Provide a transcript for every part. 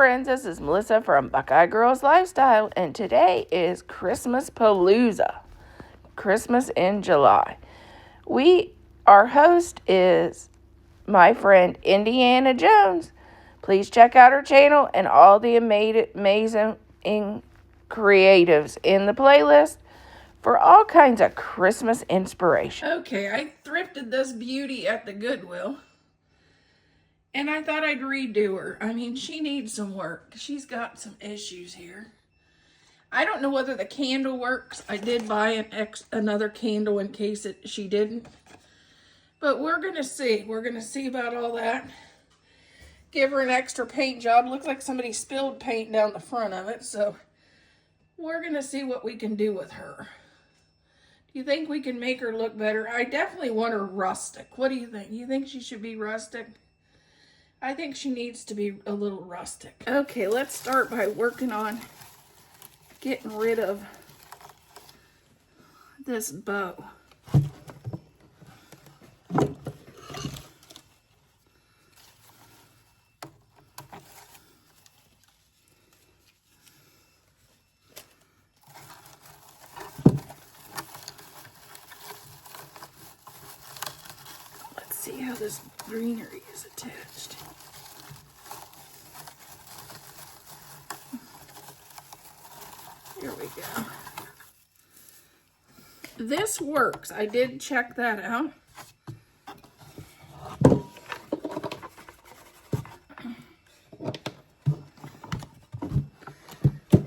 friends, this is Melissa from Buckeye Girls Lifestyle, and today is Christmas Palooza, Christmas in July. Our host is my friend Indiana Jones. Please check out her channel and all the amazing creatives in the playlist for all kinds of Christmas inspiration. Okay, I thrifted this beauty at the Goodwill. And I thought I'd redo her. I mean, she needs some work. She's got some issues here. I don't know whether the candle works. I did buy another candle in case she didn't. But we're going to see. We're going to see about all that. Give her an extra paint job. Looks like somebody spilled paint down the front of it. So we're going to see what we can do with her. Do you think we can make her look better? I definitely want her rustic. What do you think? You think she should be rustic? I think she needs to be a little rustic. Okay, let's start by working on getting rid of this bow. Let's see how this greenery is attached. Here we go. This works. I did check that out.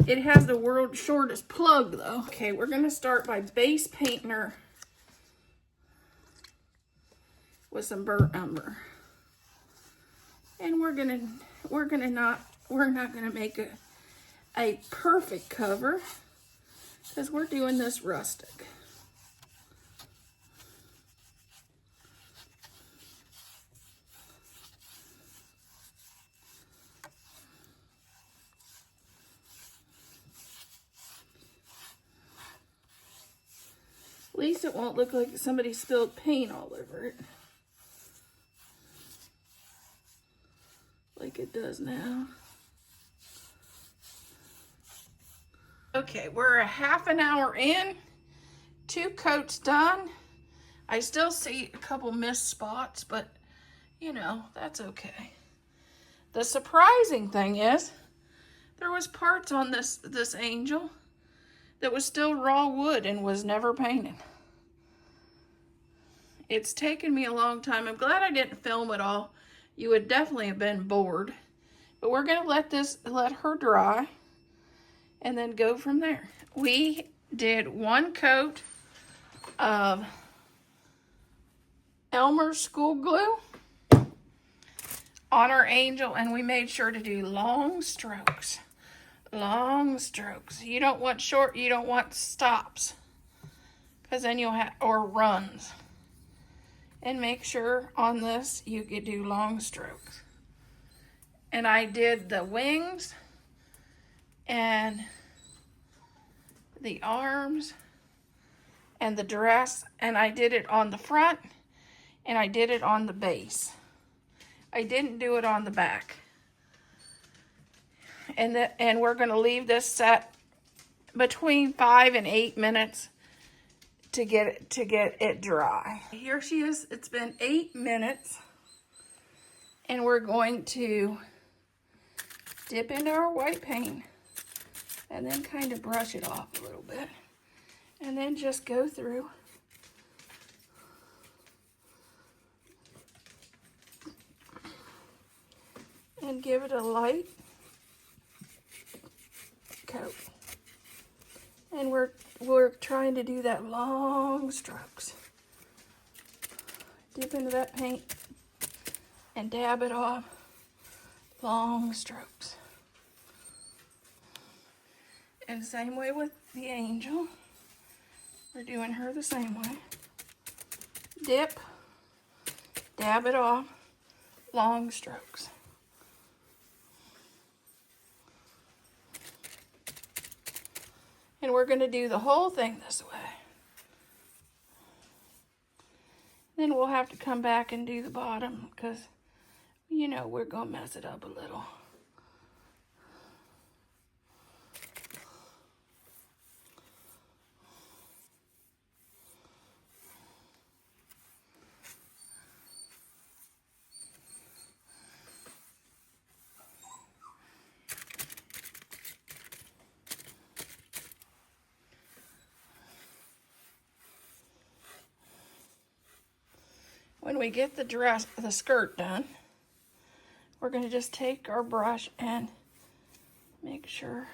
It has the world's shortest plug though. Okay, we're gonna start by base painting her with some burnt umber. And we're not gonna make a perfect cover because we're doing this rustic. At least it won't look like somebody spilled paint all over it. Like it does now. Okay, we're a half an hour in, 2 coats done. I still see a couple missed spots, but you know, that's okay. The surprising thing is, there was parts on this angel that was still raw wood and was never painted. It's taken me a long time. I'm glad I didn't film it all. You would definitely have been bored. But we're gonna let her dry and then go from there. We did 1 coat of Elmer's school glue on our angel, and we made sure to do long strokes. Long strokes. You don't want short, you don't want stops, because then you'll have, or runs. And make sure on this you could do long strokes. And I did the wings and the arms and the dress, and I did it on the front and I did it on the base. I didn't do it on the back. And we're going to leave this set between 5 and 8 minutes to get it dry. Here she is. It's been 8 minutes, and we're going to dip into our white paint and then kind of brush it off a little bit, and then just go through and give it a light coat. And we're trying to do that long strokes. Dip into that paint and dab it off. Long strokes. And same way with the angel. We're doing her the same way. Dip, dab it off, long strokes. And we're going to do the whole thing this way. Then we'll have to come back and do the bottom because, you know, we're going to mess it up a little. When we get the skirt done, we're going to just take our brush and make sure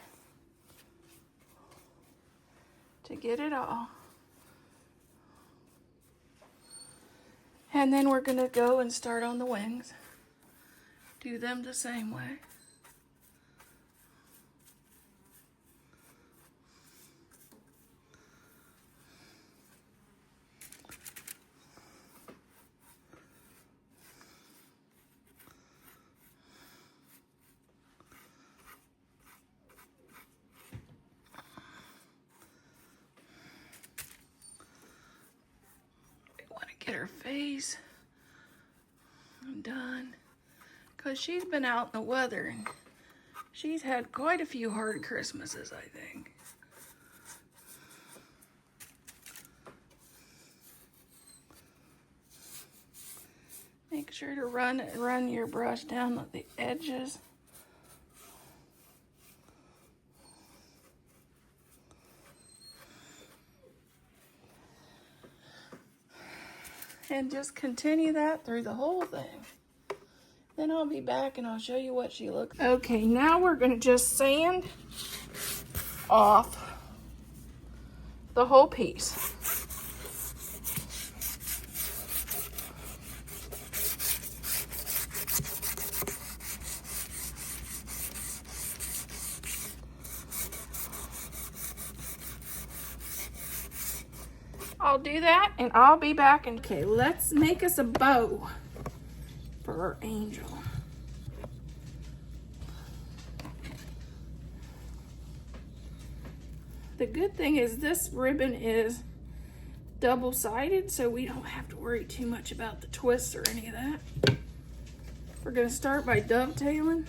to get it all. And then we're going to go and start on the wings. Do them the same way. Get her face done, because she's been out in the weather and she's had quite a few hard Christmases, I think. Make sure to run your brush down the edges. And just continue that through the whole thing. Then I'll be back and I'll show you what she looks like. Okay, now we're going to just sand off the whole piece. I'll do that and I'll be back. Okay, let's make us a bow for our angel. The good thing is this ribbon is double-sided, so we don't have to worry too much about the twists or any of that. We're going to start by dovetailing.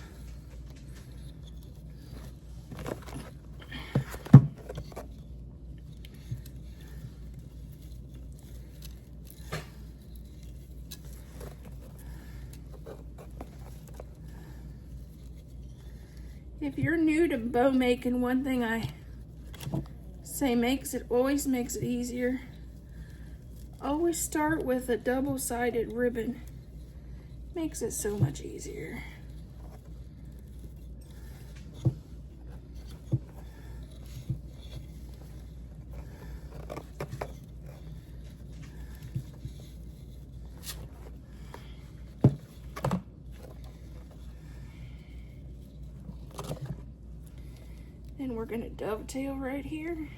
If you're new to bow making, one thing I say always makes it easier. Always start with a double-sided ribbon. Makes it so much easier. And we're going to dovetail right here.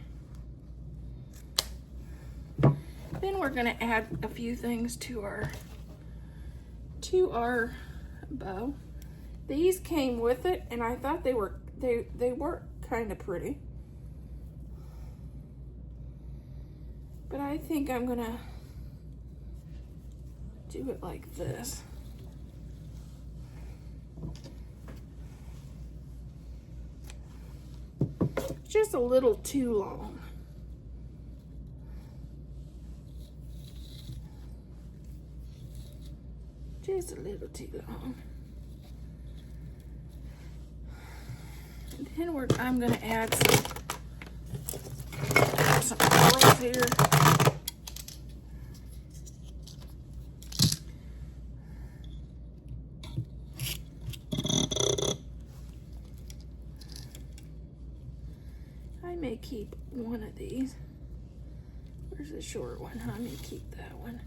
Then we're going to add a few things to our bow. These came with it, and I thought they were kind of pretty. But I think I'm going to do it like this. Just a little too long. Just a little too long. And then I'm going to add some pearls here. I may keep one of these. Where's the short one? I may keep that one.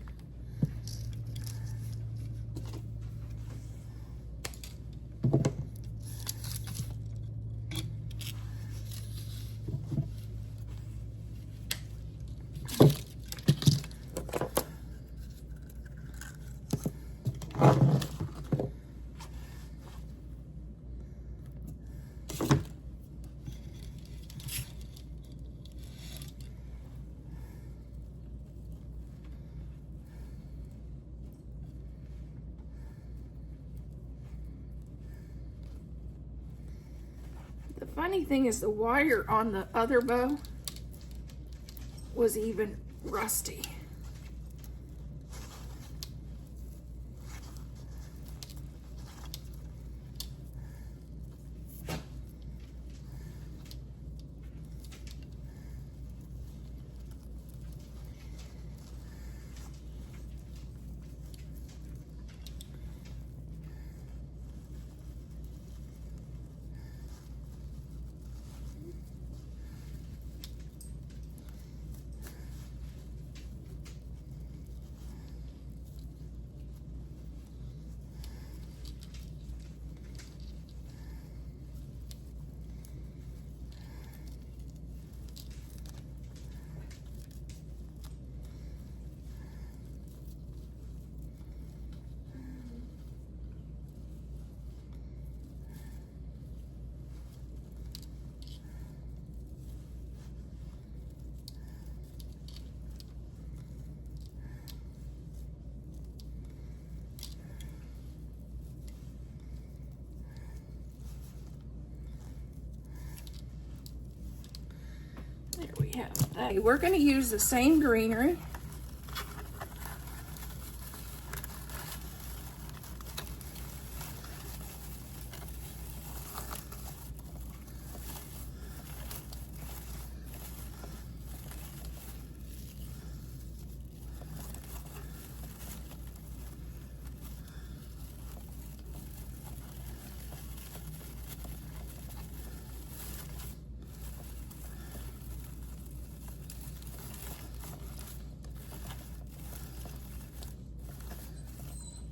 The funny thing is the wire on the other bow was even rusty. we have that. We're going to use the same greenery.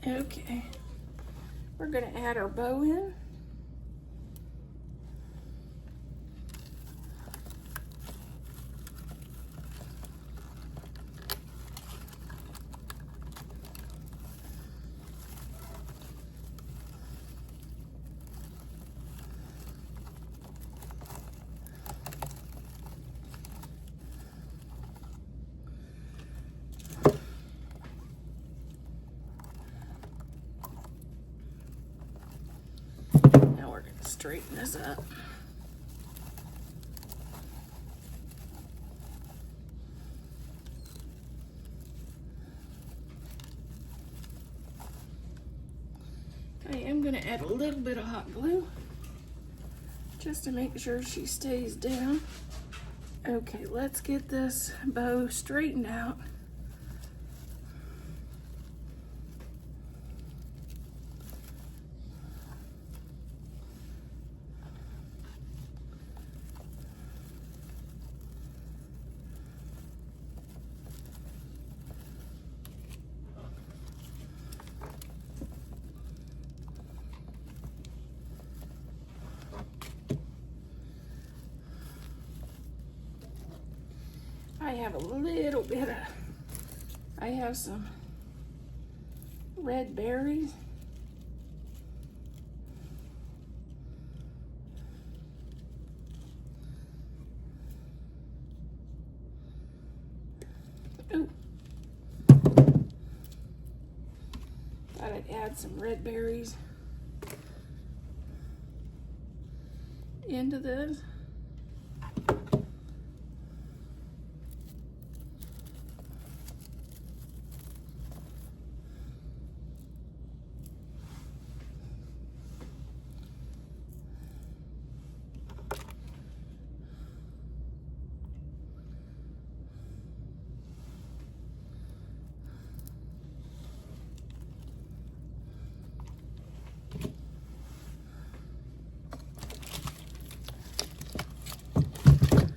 Okay, we're going to add our bow in. Straighten this up. I am going to add a little bit of hot glue just to make sure she stays down. Okay, let's get this bow straightened out. I have a little bit of, I have some red berries. Ooh. Thought I'd add some red berries into this.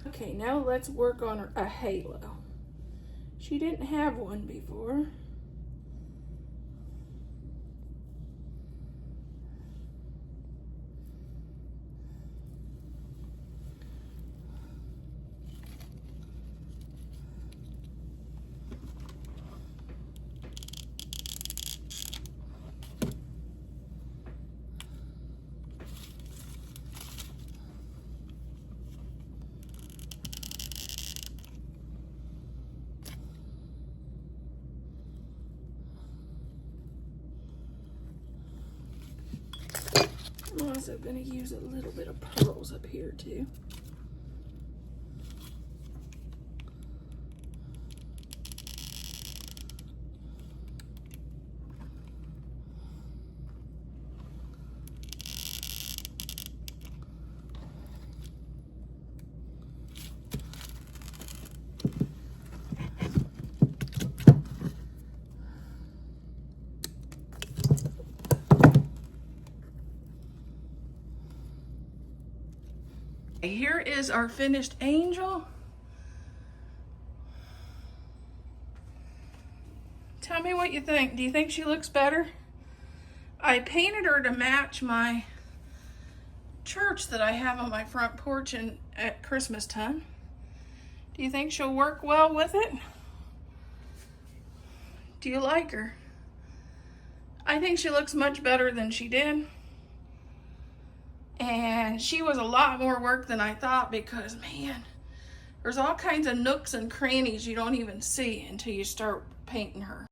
Okay, now let's work on a halo. She didn't have one before. I'm also going to use a little bit of pearls up here too. Here is our finished angel. Tell me what you think. Do you think she looks better? I painted her to match my church that I have on my front porch at Christmas time. Do you think she'll work well with it? Do you like her? I think she looks much better than she did. And she was a lot more work than I thought because, man, there's all kinds of nooks and crannies you don't even see until you start painting her.